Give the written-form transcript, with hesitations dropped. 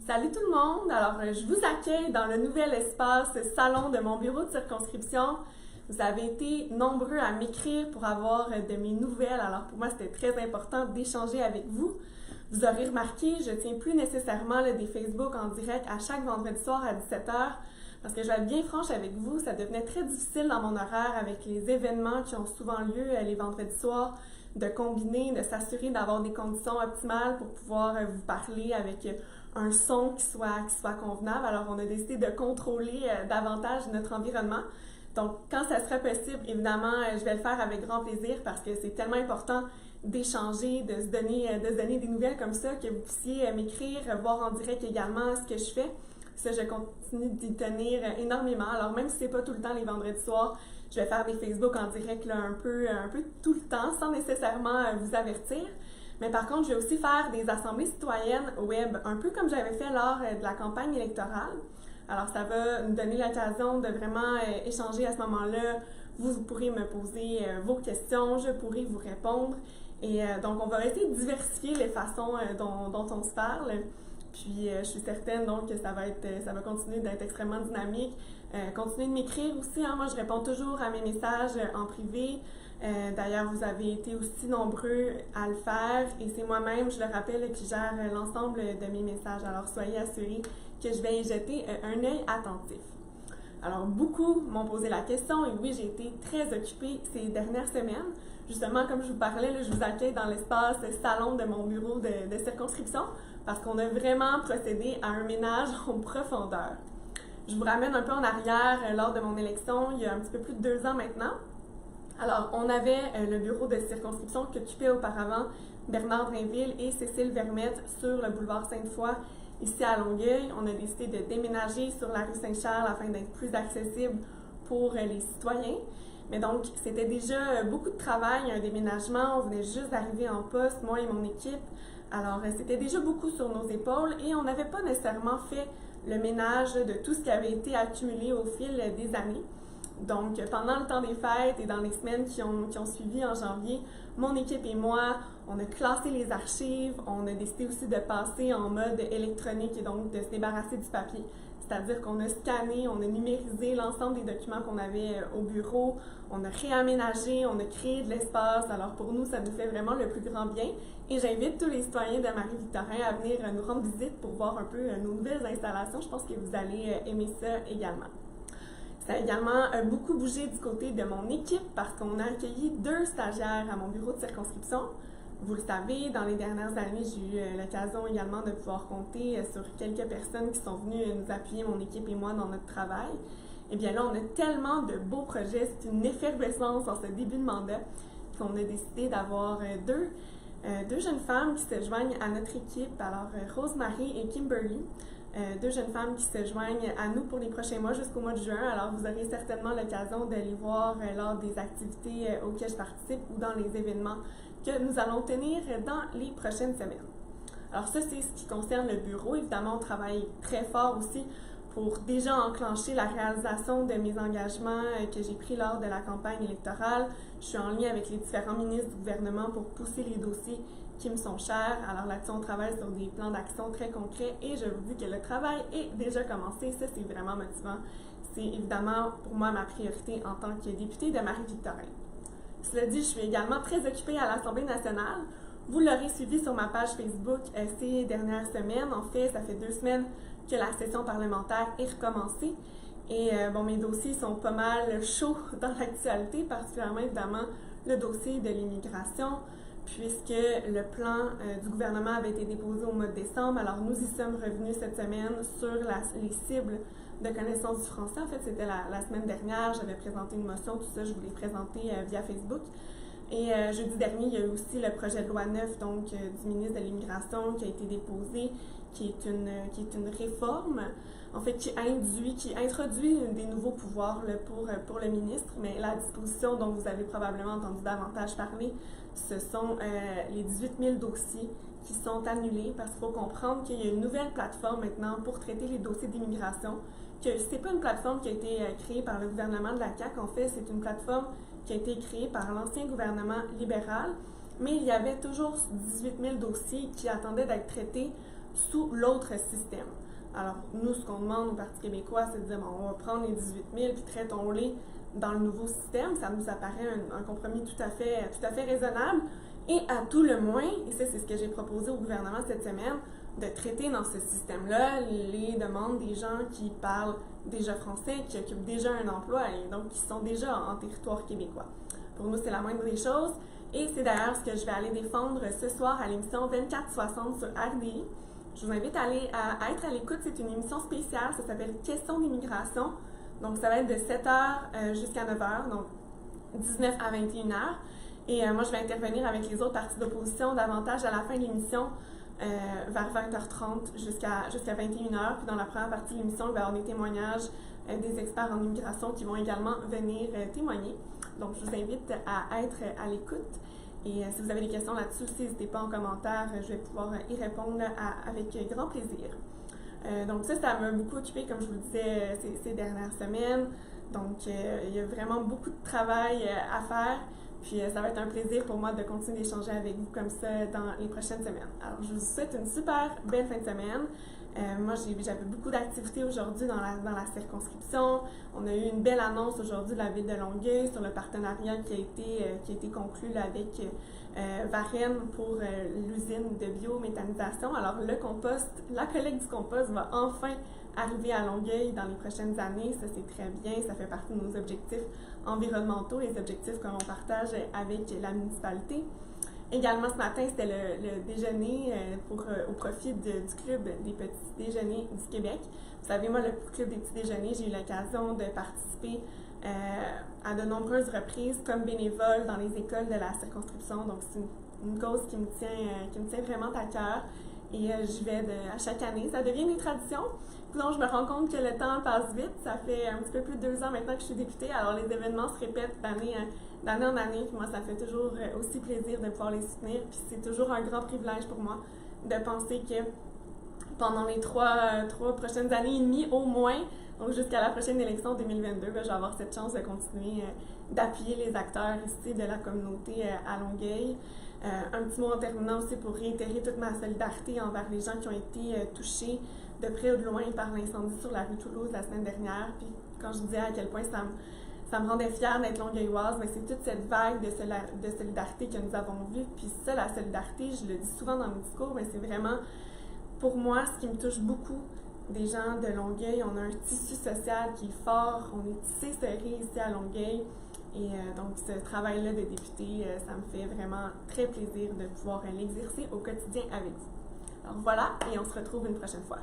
Salut tout le monde! Alors, je vous accueille dans le nouvel espace salon de mon bureau de circonscription. Vous avez été nombreux à m'écrire pour avoir de mes nouvelles. Alors, pour moi, c'était très important d'échanger avec vous. Vous aurez remarqué, je ne tiens plus nécessairement des Facebook en direct à chaque vendredi soir à 17h parce que je vais être bien franche avec vous, ça devenait très difficile dans mon horaire avec les événements qui ont souvent lieu les vendredis soirs de combiner, de s'assurer d'avoir des conditions optimales pour pouvoir vous parler avec un son qui soit convenable. Alors, on a décidé de contrôler davantage notre environnement. Donc, quand ça sera possible, évidemment, je vais le faire avec grand plaisir parce que c'est tellement important d'échanger, de se donner des nouvelles comme ça, que vous puissiez m'écrire, voir en direct également ce que je fais. Ça, je continue d'y tenir énormément. Alors, même si c'est pas tout le temps les vendredis soirs, je vais faire des Facebook en direct là, un peu tout le temps, sans nécessairement vous avertir. Mais par contre, je vais aussi faire des assemblées citoyennes web, un peu comme j'avais fait lors de la campagne électorale. Alors, ça va nous donner l'occasion de vraiment échanger à ce moment-là. Vous pourrez me poser vos questions, je pourrai vous répondre. Et donc, on va essayer de diversifier les façons dont on se parle. Puis, je suis certaine donc que ça va continuer d'être extrêmement dynamique. Continuez de m'écrire aussi. Moi, je réponds toujours à mes messages en privé. D'ailleurs, vous avez été aussi nombreux à le faire et c'est moi-même, je le rappelle, qui gère l'ensemble de mes messages. Alors, soyez assurés que je vais y jeter un œil attentif. Alors, beaucoup m'ont posé la question et oui, j'ai été très occupée ces dernières semaines. Justement, comme je vous parlais, là, je vous accueille dans l'espace salon de mon bureau de circonscription parce qu'on a vraiment procédé à un ménage en profondeur. Je vous ramène un peu en arrière lors de mon élection, il y a un petit peu plus de 2 ans maintenant. Alors, on avait le bureau de circonscription qu'occupait auparavant Bernard Drainville et Cécile Vermette sur le boulevard Sainte-Foy, ici à Longueuil. On a décidé de déménager sur la rue Saint-Charles afin d'être plus accessible pour les citoyens. Mais donc, c'était déjà beaucoup de travail, un déménagement. On venait juste d'arriver en poste, moi et mon équipe. Alors, c'était déjà beaucoup sur nos épaules et on n'avait pas nécessairement fait le ménage de tout ce qui avait été accumulé au fil des années. Donc, pendant le temps des fêtes et dans les semaines qui ont suivi en janvier, mon équipe et moi, on a classé les archives, on a décidé aussi de passer en mode électronique et donc de se débarrasser du papier. C'est-à-dire qu'on a scanné, on a numérisé l'ensemble des documents qu'on avait au bureau, on a réaménagé, on a créé de l'espace. Alors pour nous, ça nous fait vraiment le plus grand bien. Et j'invite tous les citoyens de Marie-Victorin à venir nous rendre visite pour voir un peu nos nouvelles installations. Je pense que vous allez aimer ça également. Ça a également beaucoup bougé du côté de mon équipe parce qu'on a accueilli 2 stagiaires à mon bureau de circonscription. Vous le savez, dans les dernières années, j'ai eu l'occasion également de pouvoir compter sur quelques personnes qui sont venues nous appuyer, mon équipe et moi, dans notre travail. Et bien là, on a tellement de beaux projets, c'est une effervescence en ce début de mandat qu'on a décidé d'avoir deux jeunes femmes qui se joignent à notre équipe, alors Rosemary et Kimberly. 2 jeunes femmes qui se joignent à nous pour les prochains mois jusqu'au mois de juin. Alors, vous aurez certainement l'occasion de les voir lors des activités auxquelles je participe ou dans les événements que nous allons tenir dans les prochaines semaines. Alors, ça, c'est ce qui concerne le bureau. Évidemment, on travaille très fort aussi pour déjà enclencher la réalisation de mes engagements que j'ai pris lors de la campagne électorale. Je suis en lien avec les différents ministres du gouvernement pour pousser les dossiers qui me sont chers. Alors là-dessus, on travaille sur des plans d'action très concrets et je vous dis que le travail est déjà commencé. Ça, c'est vraiment motivant. C'est évidemment pour moi ma priorité en tant que députée de Marie-Victorin. Cela dit, je suis également très occupée à l'Assemblée nationale. Vous l'aurez suivi sur ma page Facebook ces dernières semaines. En fait, ça fait 2 semaines que la session parlementaire est recommencée. Et mes dossiers sont pas mal chauds dans l'actualité, particulièrement évidemment le dossier de l'immigration, puisque le plan du gouvernement avait été déposé au mois de décembre. Alors, nous y sommes revenus cette semaine sur les cibles de connaissance du français. En fait, c'était la semaine dernière, j'avais présenté une motion, tout ça, je vous l'ai présenté via Facebook. Et jeudi dernier, il y a eu aussi le projet de loi 9 donc, du ministre de l'Immigration qui a été déposé, qui est une réforme, en fait, qui introduit des nouveaux pouvoirs là, pour le ministre. Mais la disposition dont vous avez probablement entendu davantage parler, ce sont les 18 000 dossiers qui sont annulés parce qu'il faut comprendre qu'il y a une nouvelle plateforme maintenant pour traiter les dossiers d'immigration, que ce n'est pas une plateforme qui a été créée par le gouvernement de la CAQ, en fait, c'est une plateforme qui a été créée par l'ancien gouvernement libéral, mais il y avait toujours 18 000 dossiers qui attendaient d'être traités sous l'autre système. Alors, nous, ce qu'on demande au Parti québécois, c'est de dire, bon, on va prendre les 18 000 puis traitons-les dans le nouveau système. Ça nous apparaît un compromis tout à fait raisonnable. Et à tout le moins, et ça, c'est ce que j'ai proposé au gouvernement cette semaine, de traiter dans ce système-là les demandes des gens qui parlent déjà français, qui occupent déjà un emploi et donc qui sont déjà en territoire québécois. Pour nous, c'est la moindre des choses. Et c'est d'ailleurs ce que je vais aller défendre ce soir à l'émission 2460 sur RDI. Je vous invite à être à l'écoute. C'est une émission spéciale. Ça s'appelle Questions d'immigration. Donc, ça va être de 7h jusqu'à 9h, donc 19 à 21h. Et moi, je vais intervenir avec les autres partis d'opposition davantage à la fin de l'émission, vers 20h30 jusqu'à 21h. Puis dans la première partie de l'émission, il va y avoir des témoignages des experts en immigration qui vont également venir témoigner. Donc, je vous invite à être à l'écoute. Et si vous avez des questions là-dessus aussi, n'hésitez pas en commentaire, je vais pouvoir y répondre avec grand plaisir. Donc ça m'a beaucoup occupée, comme je vous le disais, ces dernières semaines. Donc, il y a vraiment beaucoup de travail à faire. Puis ça va être un plaisir pour moi de continuer d'échanger avec vous comme ça dans les prochaines semaines. Alors, je vous souhaite une super belle fin de semaine. Moi, j'avais beaucoup d'activités aujourd'hui dans la circonscription. On a eu une belle annonce aujourd'hui de la Ville de Longueuil sur le partenariat qui a été conclu là, avec Varennes pour l'usine de biométhanisation. Alors, le compost, la collecte du compost va enfin arriver à Longueuil dans les prochaines années. Ça, c'est très bien. Ça fait partie de nos objectifs environnementaux, les objectifs que l'on partage avec la municipalité. Également, ce matin, c'était le déjeuner au profit du Club des petits déjeuners du Québec. Vous savez, moi, le Club des petits déjeuners, j'ai eu l'occasion de participer à de nombreuses reprises comme bénévole dans les écoles de la circonscription. Donc, c'est une cause qui me tient vraiment à cœur. Et j'y vais à chaque année. Ça devient une tradition. Donc, je me rends compte que le temps passe vite. Ça fait un petit peu plus de 2 ans maintenant que je suis députée. Alors, les événements se répètent d'année en année. Puis moi, ça me fait toujours aussi plaisir de pouvoir les soutenir. Puis c'est toujours un grand privilège pour moi de penser que pendant les trois prochaines années et demie au moins, donc jusqu'à la prochaine élection 2022, je vais avoir cette chance de continuer d'appuyer les acteurs ici de la communauté à Longueuil. Un petit mot en terminant aussi pour réitérer toute ma solidarité envers les gens qui ont été touchés de près ou de loin par l'incendie sur la rue Toulouse la semaine dernière. Puis quand je disais à quel point ça me rendait fière d'être longueuilloise, mais c'est toute cette vague de solidarité que nous avons vue. Puis ça, la solidarité, je le dis souvent dans mes discours, mais c'est vraiment, pour moi, ce qui me touche beaucoup des gens de Longueuil. On a un tissu social qui est fort, on est tissé serré ici à Longueuil. Et donc, ce travail-là de député, ça me fait vraiment très plaisir de pouvoir l'exercer au quotidien avec vous. Alors voilà, et on se retrouve une prochaine fois.